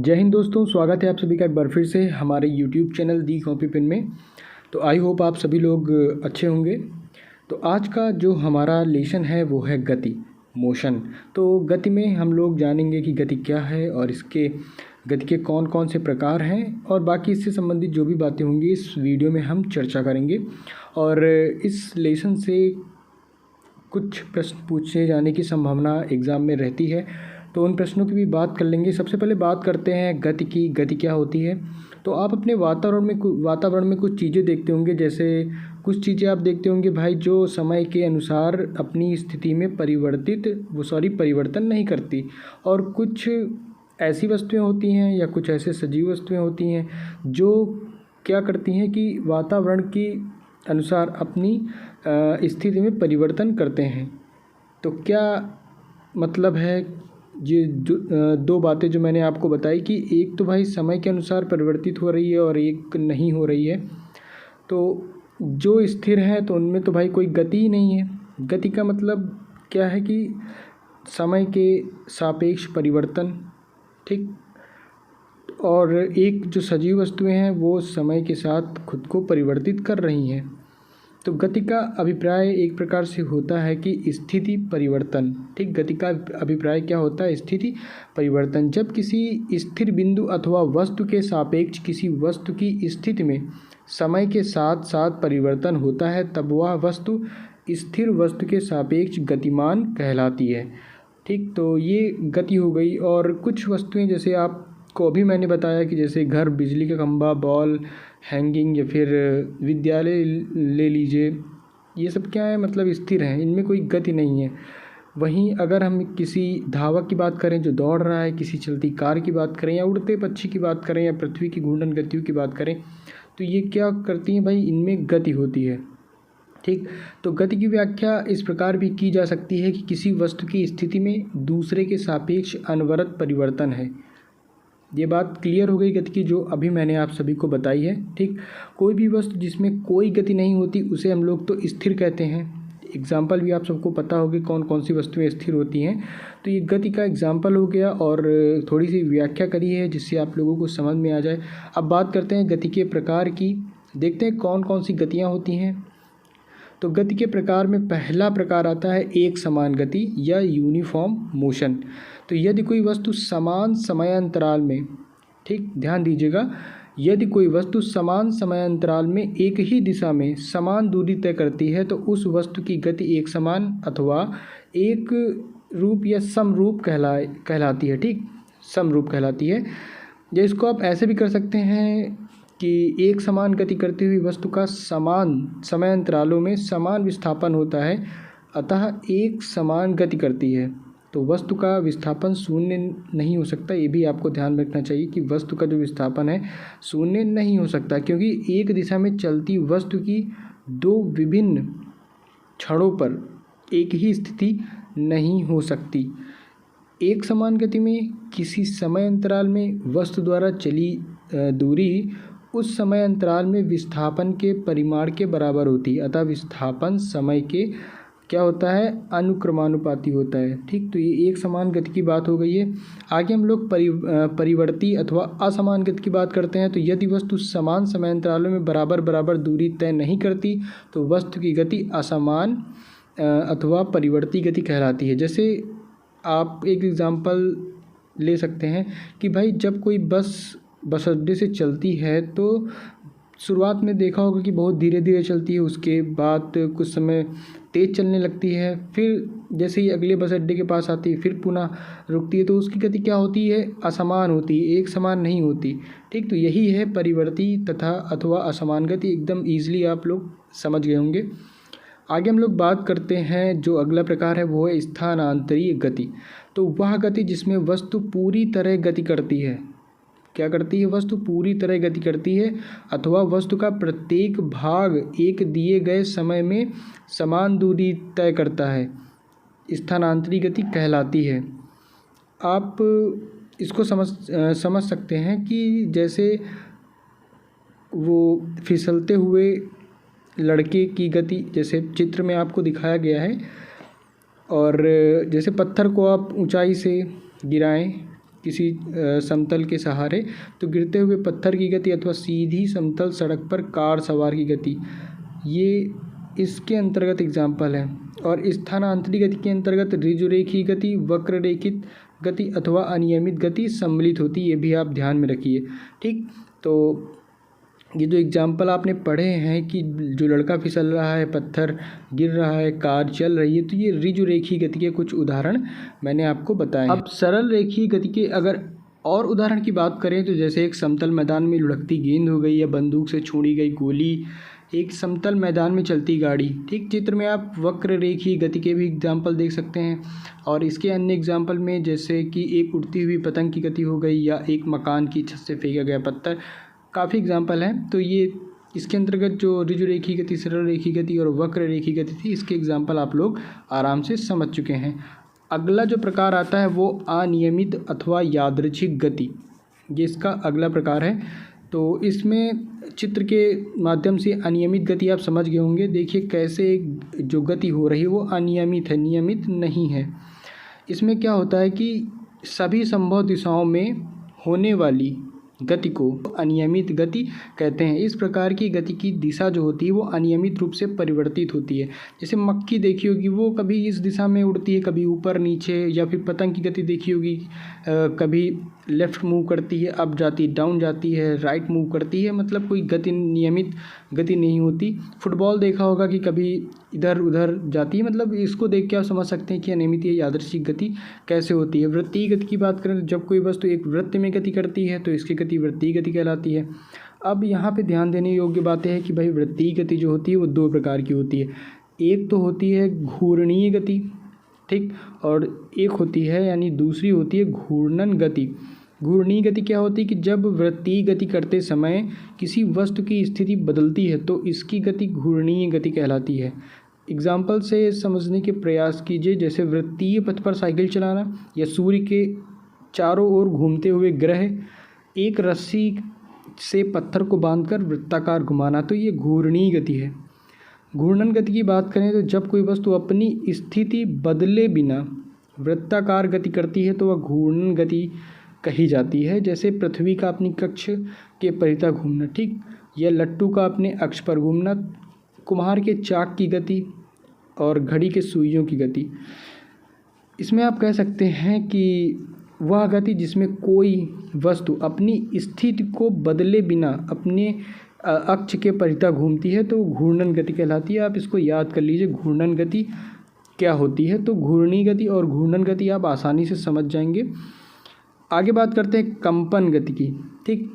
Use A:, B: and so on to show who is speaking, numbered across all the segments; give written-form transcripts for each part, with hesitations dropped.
A: जय हिंद दोस्तों, स्वागत है आप सभी का एक बार फिर से हमारे YouTube चैनल दी कॉपी पेन में। तो आई होप आप सभी लोग अच्छे होंगे। तो आज का जो हमारा लेसन है वो है गति, मोशन। तो गति में हम लोग जानेंगे कि गति क्या है और इसके गति के कौन कौन से प्रकार हैं और बाकी इससे संबंधित जो भी बातें होंगी इस वीडियो में हम चर्चा करेंगे। और इस लेसन से कुछ प्रश्न पूछे जाने की संभावना एग्ज़ाम में रहती है, तो उन प्रश्नों की भी बात कर लेंगे। सबसे पहले बात करते हैं गति की। गति क्या होती है? तो आप अपने वातावरण में कुछ चीज़ें देखते होंगे। जैसे कुछ चीज़ें आप देखते होंगे भाई जो समय के अनुसार अपनी स्थिति में परिवर्तन नहीं करती, और कुछ ऐसी वस्तुएं होती हैं या कुछ ऐसे सजीव वस्तुएं होती हैं जो क्या करती हैं कि वातावरण के अनुसार अपनी स्थिति में परिवर्तन करते हैं। तो क्या मतलब है ये दो बातें जो मैंने आपको बताई कि एक तो भाई समय के अनुसार परिवर्तित हो रही है और एक नहीं हो रही है। तो जो स्थिर है तो उनमें तो भाई कोई गति ही नहीं है। गति का मतलब क्या है कि समय के सापेक्ष परिवर्तन, ठीक। और एक जो सजीव वस्तुएं हैं वो समय के साथ खुद को परिवर्तित कर रही हैं। तो गति का अभिप्राय एक प्रकार से होता है कि स्थिति परिवर्तन, ठीक। गति का अभिप्राय क्या होता है? स्थिति परिवर्तन। जब किसी स्थिर बिंदु अथवा वस्तु के सापेक्ष किसी वस्तु की स्थिति में समय के साथ साथ परिवर्तन होता है तब वह वस्तु स्थिर वस्तु के सापेक्ष गतिमान कहलाती है, ठीक। तो ये गति हो गई। और कुछ वस्तुएं जैसे आपको अभी मैंने बताया कि जैसे घर, बिजली का खंभा, बॉल हैंगिंग या फिर विद्यालय ले लीजिए, ये सब क्या है? मतलब स्थिर हैं, इनमें कोई गति नहीं है। वहीं अगर हम किसी धावक की बात करें जो दौड़ रहा है, किसी चलती कार की बात करें या उड़ते पक्षी की बात करें या पृथ्वी की घूर्णन गतियों की बात करें, तो ये क्या करती हैं भाई? इनमें गति होती है, ठीक। तो गति की व्याख्या इस प्रकार भी की जा सकती है कि किसी वस्तु की स्थिति में दूसरे के सापेक्ष अनवरत परिवर्तन है। ये बात क्लियर हो गई गति की जो अभी मैंने आप सभी को बताई है, ठीक। कोई भी वस्तु जिसमें कोई गति नहीं होती उसे हम लोग तो स्थिर कहते हैं। एग्जाम्पल भी आप सबको पता होगी कौन कौन सी वस्तुएं स्थिर होती हैं। तो ये गति का एग्जाम्पल हो गया और थोड़ी सी व्याख्या करी है जिससे आप लोगों को समझ में आ जाए। अब बात करते हैं गति के प्रकार की। देखते हैं कौन कौन सी गतियाँ होती हैं। तो गति के प्रकार में पहला प्रकार आता है एक समान गति या यूनिफॉर्म मोशन। तो यदि कोई वस्तु समान समयांतराल में, ठीक, ध्यान दीजिएगा, यदि कोई वस्तु समान समयांतराल में एक ही दिशा में समान दूरी तय करती है तो उस वस्तु की गति एक समान अथवा एक रूप या समरूप कहलाती है, ठीक। समरूप कहलाती है। या इसको आप ऐसे भी कर सकते हैं कि एक समान गति करती हुई वस्तु का समान समयांतरालों में समान विस्थापन होता है, अतः एक समान गति करती है। तो वस्तु का विस्थापन शून्य नहीं हो सकता। ये भी आपको ध्यान रखना चाहिए कि वस्तु का जो विस्थापन है शून्य नहीं हो सकता, क्योंकि एक दिशा में चलती वस्तु की दो विभिन्न क्षणों पर एक ही स्थिति नहीं हो सकती। एक समान गति में किसी समय अंतराल में वस्तु द्वारा चली दूरी उस समय अंतराल में विस्थापन के परिमाण के बराबर होती है, अतः विस्थापन समय के क्या होता है? अनुक्रमानुपाती होता है, ठीक। तो ये एक समान गति की बात हो गई है। आगे हम लोग परिवर्ती अथवा असमान गति की बात करते हैं। तो यदि वस्तु समान समयांतरालों में बराबर बराबर दूरी तय नहीं करती तो वस्तु की गति असमान अथवा परिवर्ती गति कहलाती है। जैसे आप एक एग्जाम्पल ले सकते हैं कि भाई जब कोई बस अड्डे से चलती है तो शुरुआत में देखा होगा कि बहुत धीरे धीरे चलती है, उसके बाद कुछ समय तेज़ चलने लगती है, फिर जैसे ही अगले बस अड्डे के पास आती है फिर पुनः रुकती है। तो उसकी गति क्या होती है? असमान होती है, एक समान नहीं होती, ठीक। तो यही है परिवर्ती तथा अथवा असमान गति। एकदम ईजिली आप लोग समझ गए होंगे। आगे हम लोग बात करते हैं जो अगला प्रकार है वो है स्थानांतरीय गति। तो वह गति जिसमें वस्तु पूरी तरह गति करती है। क्या करती है? वस्तु पूरी तरह गति करती है अथवा वस्तु का प्रत्येक भाग एक दिए गए समय में समान दूरी तय करता है, स्थानांतरीय गति कहलाती है। आप इसको समझ सकते हैं कि जैसे वो फिसलते हुए लड़के की गति जैसे चित्र में आपको दिखाया गया है, और जैसे पत्थर को आप ऊंचाई से गिराएं किसी समतल के सहारे, तो गिरते हुए पत्थर की गति अथवा सीधी समतल सड़क पर कार सवार की गति, ये इसके अंतर्गत एग्जाम्पल है। और स्थानांतरी गति के अंतर्गत ऋजुरेखी गति, वक्ररेखित गति अथवा अनियमित गति सम्मिलित होती है, ये भी आप ध्यान में रखिए। ठीक, तो ये जो एग्जाम्पल आपने पढ़े हैं कि जो लड़का फिसल रहा है, पत्थर गिर रहा है, कार चल रही है, तो ये ऋजुरेखी गति के कुछ उदाहरण मैंने आपको बताए हैं। अब सरल रेखीय गति के अगर और उदाहरण की बात करें तो जैसे एक समतल मैदान में लुढ़कती गेंद हो गई या बंदूक से छोड़ी गई गोली, एक समतल मैदान में चलती गाड़ी। ठीक, चित्र में आप वक्र रेखीय गति के भी एग्जाम्पल देख सकते हैं। और इसके अन्य एग्जाम्पल में जैसे कि एक उड़ती हुई पतंग की गति हो गई या एक मकान की छत से फेंका गया पत्थर, काफ़ी एग्जाम्पल हैं। तो ये इसके अंतर्गत जो ऋजुरेखी गति, सरल रेखी गति और वक्र रेखी गति थी, इसके एग्जाम्पल आप लोग आराम से समझ चुके हैं। अगला जो प्रकार आता है वो अनियमित अथवा यादृच्छिक गति, ये इसका अगला प्रकार है। तो इसमें चित्र के माध्यम से अनियमित गति आप समझ गए होंगे। देखिए कैसे जो गति हो रही है वो अनियमित है, नियमित नहीं है। इसमें क्या होता है कि सभी संभव दिशाओं में होने वाली गति को अनियमित गति कहते हैं। इस प्रकार की गति की दिशा जो होती है वो अनियमित रूप से परिवर्तित होती है। जैसे मक्खी देखी होगी, वो कभी इस दिशा में उड़ती है, कभी ऊपर नीचे, या फिर पतंग की गति देखी होगी, कभी लेफ़्ट मूव करती है, अप जाती, डाउन जाती है, राइट मूव करती है, मतलब कोई गति नियमित गति नहीं होती। फुटबॉल देखा होगा कि कभी इधर उधर जाती है, मतलब इसको देख के आप समझ सकते हैं कि अनियमित या यादृच्छिक गति कैसे होती है। वृत्तीय गति की बात करें तो जब कोई वस्तु एक वृत्त में गति करती है तो इसकी गति वृत्तीय गति कहलाती है। अब यहाँ पे ध्यान देने योग्य बातें हैं कि भाई वृत्तीय गति जो होती है वो दो प्रकार की होती है। एक तो होती है घूर्णीय गति, ठीक, और एक होती है यानी दूसरी होती है घूर्णन गति। घूर्णीय गति क्या होती है कि जब वृत्तीय गति करते समय किसी वस्तु की स्थिति बदलती है तो इसकी गति घूर्णीय गति कहलाती है। एग्जाम्पल से समझने के प्रयास कीजिए, जैसे वृत्तीय पथ पर साइकिल चलाना या सूर्य के चारों ओर घूमते हुए ग्रह, एक रस्सी से पत्थर को बांधकर वृत्ताकार घुमाना, तो ये घूर्णीय गति है। घूर्णन गति की बात करें तो जब कोई वस्तु अपनी स्थिति बदले बिना वृत्ताकार गति करती है तो वह घूर्णन गति कही जाती है। जैसे पृथ्वी का अपनी कक्ष के परितः घूमना, ठीक, या लट्टू का अपने अक्ष पर घूमना, कुम्हार के चाक की गति और घड़ी के सुइयों की गति। इसमें आप कह सकते हैं कि वह गति जिसमें कोई वस्तु अपनी स्थिति को बदले बिना अपने अक्ष के परितः घूमती है तो घूर्णन गति कहलाती है। आप इसको याद कर लीजिए, घूर्णन गति क्या होती है। तो घूर्णी गति और घूर्णन गति आप आसानी से समझ जाएंगे। आगे बात करते हैं कंपन गति की, ठीक।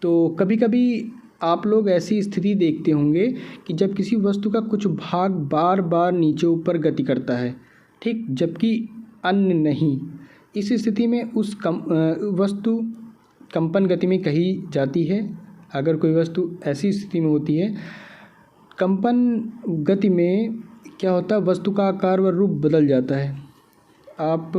A: तो कभी कभी आप लोग ऐसी स्थिति देखते होंगे कि जब किसी वस्तु का कुछ भाग बार बार नीचे ऊपर गति करता है, ठीक, जबकि अन्य नहीं। इस स्थिति में उस वस्तु कंपन गति में कही जाती है। अगर कोई वस्तु ऐसी स्थिति में होती है, कंपन गति में क्या होता है, वस्तु का आकार व रूप बदल जाता है। आप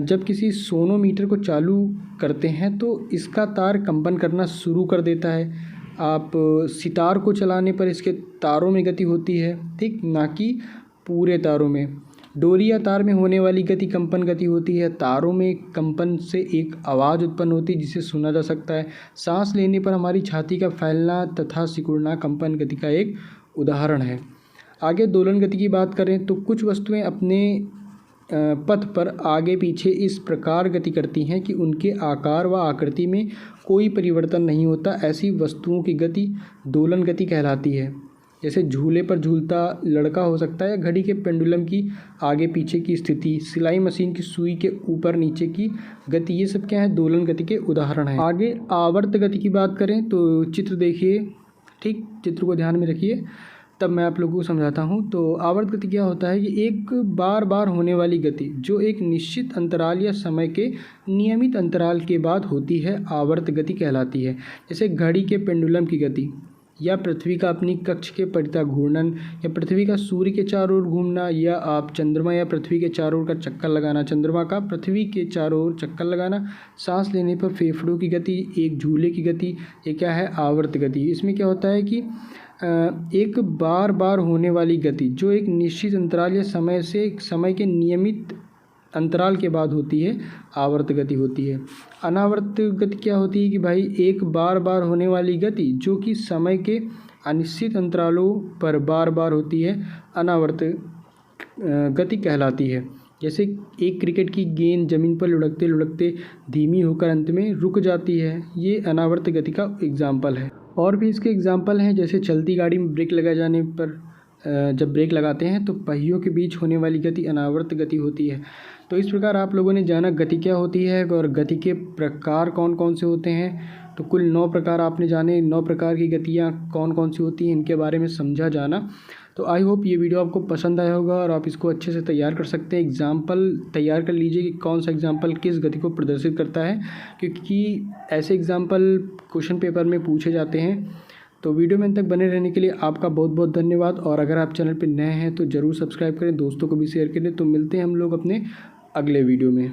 A: जब किसी सोनोमीटर को चालू करते हैं तो इसका तार कंपन करना शुरू कर देता है। आप सितार को चलाने पर इसके तारों में गति होती है, ठीक, ना कि पूरे तारों में। डोरी या तार में होने वाली गति कंपन गति होती है। तारों में कंपन से एक आवाज़ उत्पन्न होती है जिसे सुना जा सकता है। सांस लेने पर हमारी छाती का फैलना तथा सिकुड़ना कंपन गति का एक उदाहरण है। आगे दोलन गति की बात करें तो कुछ वस्तुएं अपने पथ पर आगे पीछे इस प्रकार गति करती हैं कि उनके आकार व आकृति में कोई परिवर्तन नहीं होता। ऐसी वस्तुओं की गति दोलन गति कहलाती है। जैसे झूले पर झूलता लड़का हो सकता है, या घड़ी के पेंडुलम की आगे पीछे की स्थिति, सिलाई मशीन की सुई के ऊपर नीचे की गति, ये सब क्या है, दोलन गति के उदाहरण हैं। आगे आवर्त गति की बात करें तो चित्र देखिए, ठीक, चित्र को ध्यान में रखिए, तब मैं आप लोगों को समझाता हूँ। तो आवर्त गति क्या होता है कि एक बार बार होने वाली गति जो एक निश्चित अंतराल या समय के नियमित अंतराल के बाद होती है, आवर्त गति कहलाती है। जैसे घड़ी के पेंडुलम की गति, या पृथ्वी का अपनी कक्ष के परितः घूर्णन, या पृथ्वी का सूर्य के चारों ओर घूमना, या आप चंद्रमा या पृथ्वी के चारों ओर का चक्कर लगाना, चंद्रमा का पृथ्वी के चारों ओर चक्कर लगाना, सांस लेने पर फेफड़ों की गति, एक झूले की गति, ये क्या है, आवर्त गति। इसमें क्या होता है कि एक बार बार होने वाली गति जो एक निश्चित अंतराल या समय के नियमित अंतराल के बाद होती है आवर्त गति होती है। अनावर्त गति क्या होती है कि भाई एक बार बार होने वाली गति जो कि समय के अनिश्चित अंतरालों पर बार बार होती है, अनावर्त गति कहलाती है। जैसे एक क्रिकेट की गेंद ज़मीन पर लुढ़कते लुढ़कते धीमी होकर अंत में रुक जाती है, ये अनावर्त गति का एग्जाम्पल है। और भी इसके एग्जाम्पल हैं, जैसे चलती गाड़ी में ब्रेक लगाए जाने पर जब ब्रेक लगाते हैं तो पहियों के बीच होने वाली गति अनावर्त गति होती है। तो इस प्रकार आप लोगों ने जाना गति क्या होती है और गति के प्रकार कौन कौन से होते हैं। तो कुल 9 प्रकार आपने जाने, 9 प्रकार की गतियाँ कौन कौन सी होती हैं, इनके बारे में समझा जाना। तो आई होप ये वीडियो आपको पसंद आया होगा और आप इसको अच्छे से तैयार कर सकते हैं। एग्जाम्पल तैयार कर लीजिए कि कौन सा एग्जाम्पल किस गति को प्रदर्शित करता है, क्योंकि ऐसे एग्जाम्पल क्वेश्चन पेपर में पूछे जाते हैं। तो वीडियो में अंत तक बने रहने के लिए आपका बहुत बहुत धन्यवाद। और अगर आप चैनल पर नए हैं तो ज़रूर सब्सक्राइब करें, दोस्तों को भी शेयर करें। तो मिलते हैं हम लोग अपने अगले वीडियो में।